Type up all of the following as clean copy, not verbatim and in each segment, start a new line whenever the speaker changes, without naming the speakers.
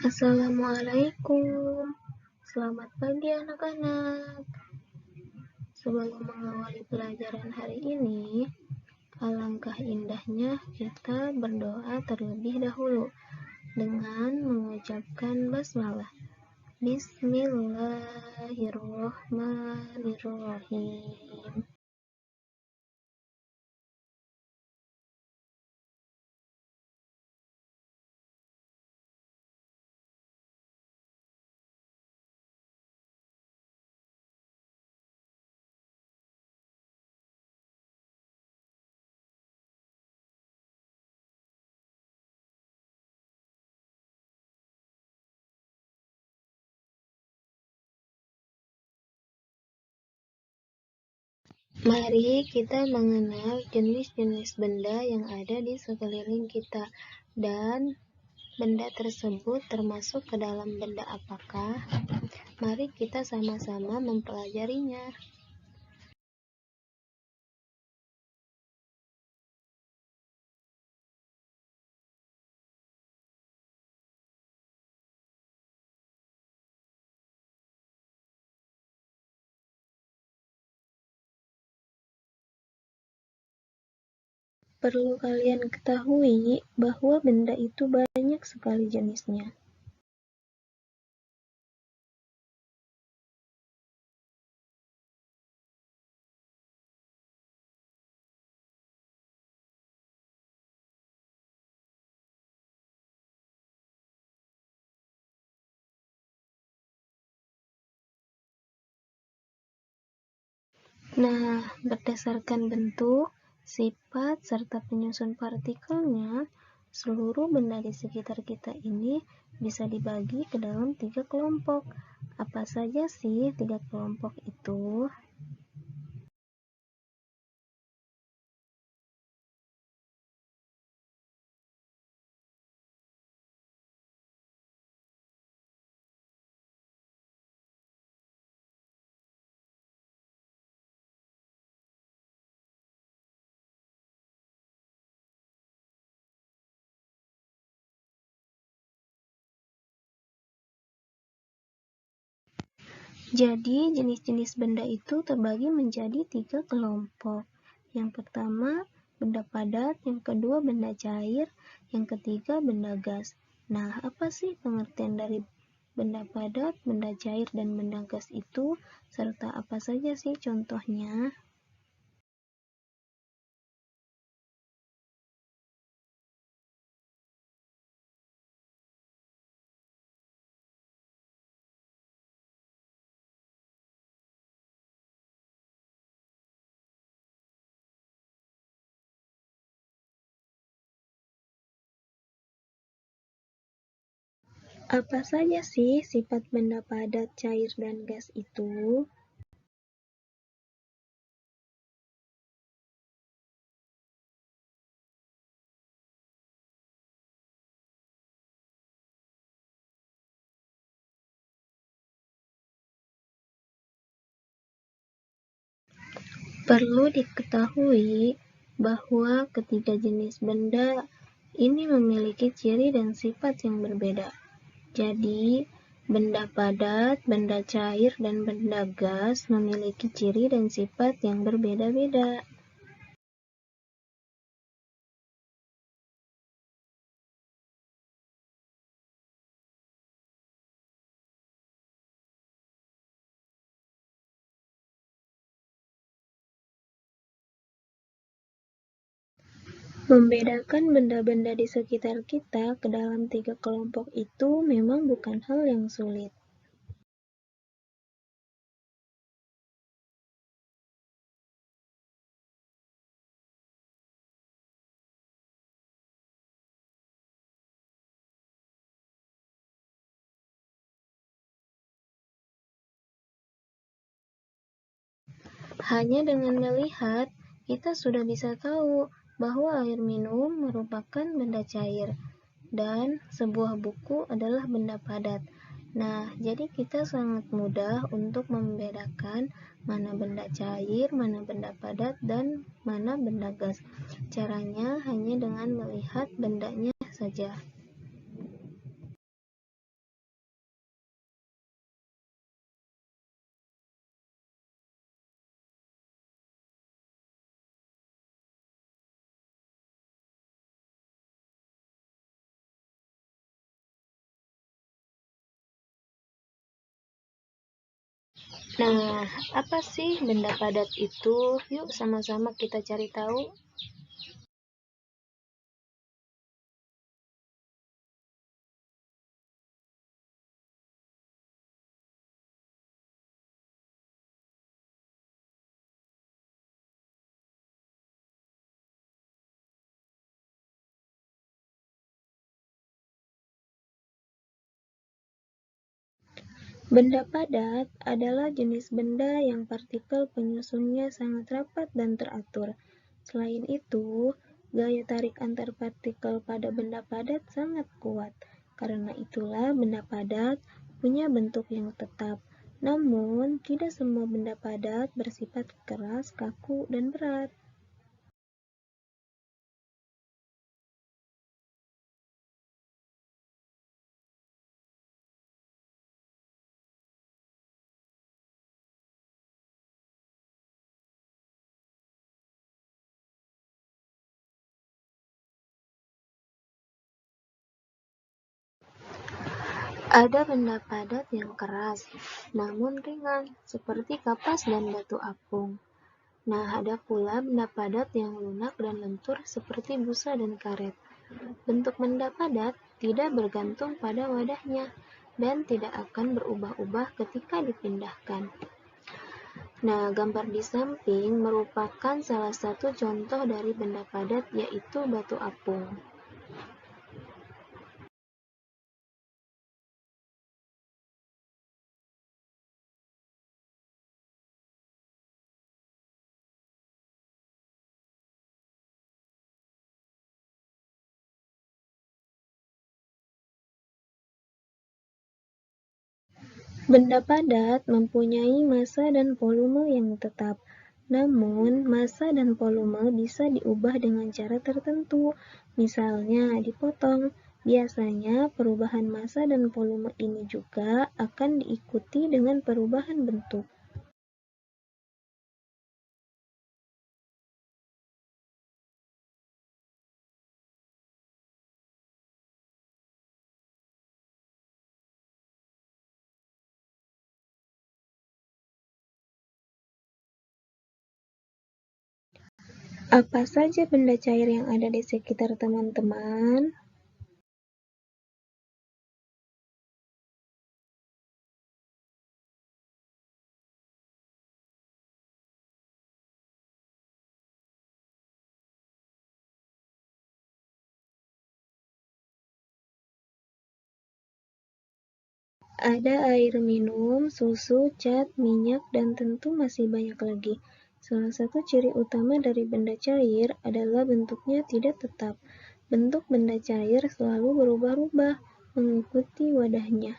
Assalamualaikum, selamat pagi anak-anak. Sebelum mengawali pelajaran hari ini, alangkah indahnya kita berdoa terlebih dahulu dengan mengucapkan basmalah. Bismillahirrohmanirrohim. Mari kita mengenal jenis-jenis benda yang ada di sekeliling kita dan benda tersebut termasuk ke dalam benda apakah? Mari kita sama-sama mempelajarinya. Perlu kalian ketahui bahwa benda itu banyak sekali jenisnya. Nah, berdasarkan bentuk, sifat, serta penyusun partikelnya, seluruh benda di sekitar kita ini bisa dibagi ke dalam 3 kelompok. Apa saja sih 3 kelompok itu? Jadi, jenis-jenis benda itu terbagi menjadi 3 kelompok. Yang pertama, benda padat, yang kedua, benda cair, yang ketiga, benda gas. Nah, apa sih pengertian dari benda padat, benda cair, dan benda gas itu? Serta apa saja sih contohnya? Apa saja sih sifat benda padat, cair, dan gas itu? Perlu diketahui bahwa ketiga jenis benda ini memiliki ciri dan sifat yang berbeda. Jadi, benda padat, benda cair, dan benda gas memiliki ciri dan sifat yang berbeda-beda. Membedakan benda-benda di sekitar kita ke dalam 3 kelompok itu memang bukan hal yang sulit. Hanya dengan melihat, kita sudah bisa tahu bahwa air minum merupakan benda cair dan sebuah buku adalah benda padat. Nah, jadi kita sangat mudah untuk membedakan mana benda cair, mana benda padat, dan mana benda gas. Caranya hanya dengan melihat bendanya saja. Nah, apa sih benda padat itu? Yuk sama-sama kita cari tahu. Benda padat adalah jenis benda yang partikel penyusunnya sangat rapat dan teratur. Selain itu, gaya tarik antar partikel pada benda padat sangat kuat. Karena itulah benda padat punya bentuk yang tetap. Namun, tidak semua benda padat bersifat keras, kaku, dan berat. Ada benda padat yang keras, namun ringan, seperti kapas dan batu apung. Nah, ada pula benda padat yang lunak dan lentur seperti busa dan karet. Bentuk benda padat tidak bergantung pada wadahnya dan tidak akan berubah-ubah ketika dipindahkan. Nah, gambar di samping merupakan salah satu contoh dari benda padat, yaitu batu apung. Benda padat mempunyai massa dan volume yang tetap. Namun, massa dan volume bisa diubah dengan cara tertentu, misalnya dipotong. Biasanya, perubahan massa dan volume ini juga akan diikuti dengan perubahan bentuk. Apa saja benda cair yang ada di sekitar teman-teman? Ada air minum, susu, cat, minyak, dan tentu masih banyak lagi. Salah satu ciri utama dari benda cair adalah bentuknya tidak tetap. Bentuk benda cair selalu berubah-ubah mengikuti wadahnya.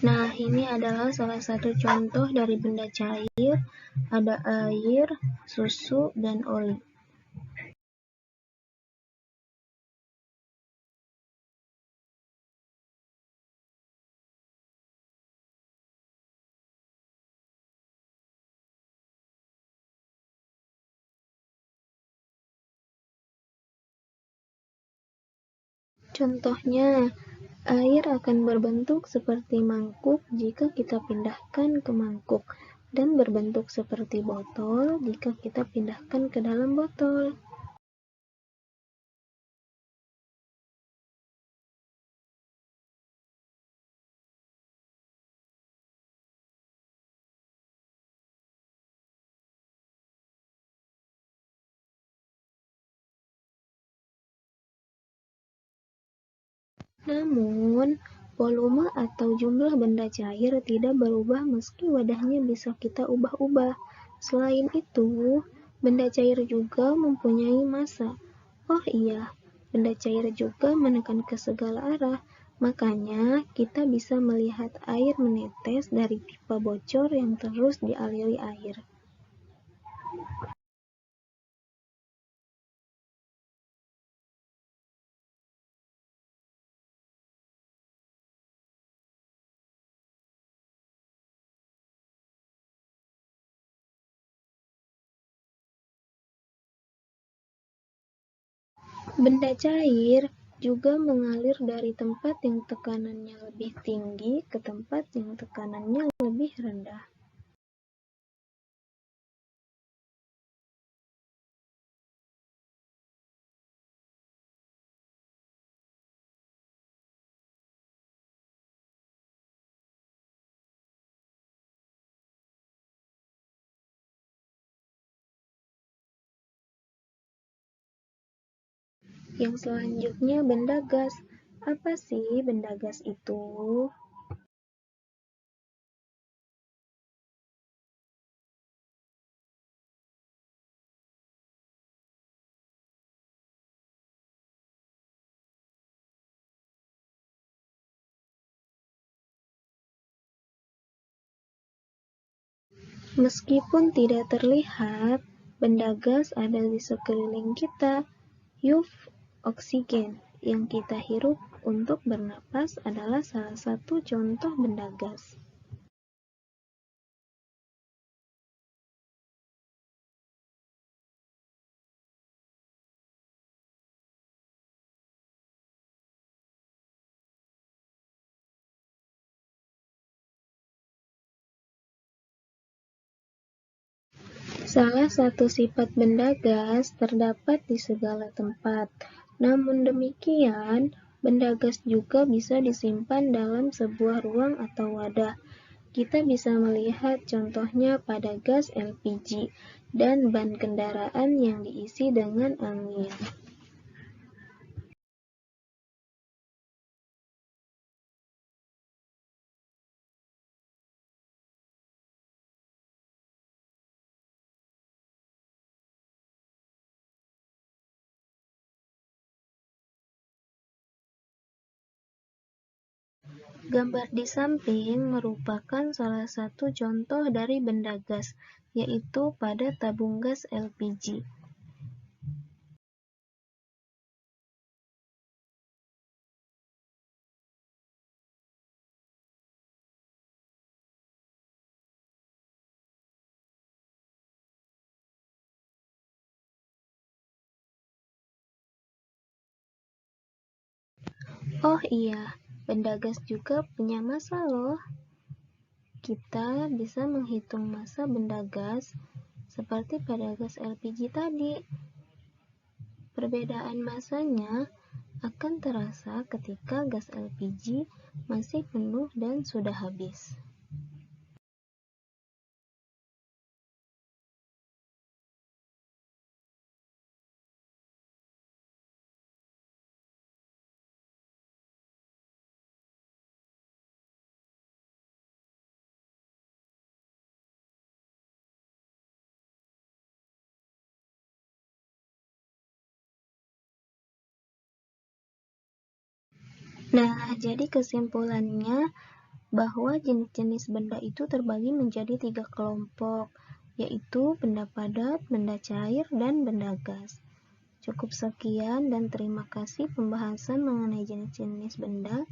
Nah, ini adalah salah satu contoh dari benda cair. Ada air, susu, dan oli. Contohnya, air akan berbentuk seperti mangkuk jika kita pindahkan ke mangkuk, dan berbentuk seperti botol jika kita pindahkan ke dalam botol. Namun, volume atau jumlah benda cair tidak berubah meski wadahnya bisa kita ubah-ubah. Selain itu, benda cair juga mempunyai massa. Oh iya, benda cair juga menekan ke segala arah. Makanya, kita bisa melihat air menetes dari pipa bocor yang terus dialiri air. Benda cair juga mengalir dari tempat yang tekanannya lebih tinggi ke tempat yang tekanannya lebih rendah. Yang selanjutnya benda gas. Apa sih benda gas itu? Meskipun tidak terlihat, benda gas ada di sekeliling kita. Yuf, oksigen yang kita hirup untuk bernapas adalah salah satu contoh benda gas. Salah satu sifat benda gas terdapat di segala tempat. Namun demikian, benda gas juga bisa disimpan dalam sebuah ruang atau wadah. Kita bisa melihat contohnya pada gas LPG dan ban kendaraan yang diisi dengan angin. Gambar di samping merupakan salah satu contoh dari benda gas, yaitu pada tabung gas LPG. Oh iya, benda gas juga punya massa loh. Kita bisa menghitung massa benda gas seperti pada gas LPG tadi. Perbedaan massanya akan terasa ketika gas LPG masih penuh dan sudah habis. Nah, jadi kesimpulannya bahwa jenis-jenis benda itu terbagi menjadi 3 kelompok, yaitu benda padat, benda cair, dan benda gas. Cukup sekian dan terima kasih pembahasan mengenai jenis-jenis benda.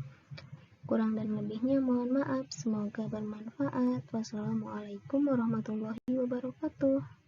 Kurang dan lebihnya mohon maaf, semoga bermanfaat. Wassalamualaikum warahmatullahi wabarakatuh.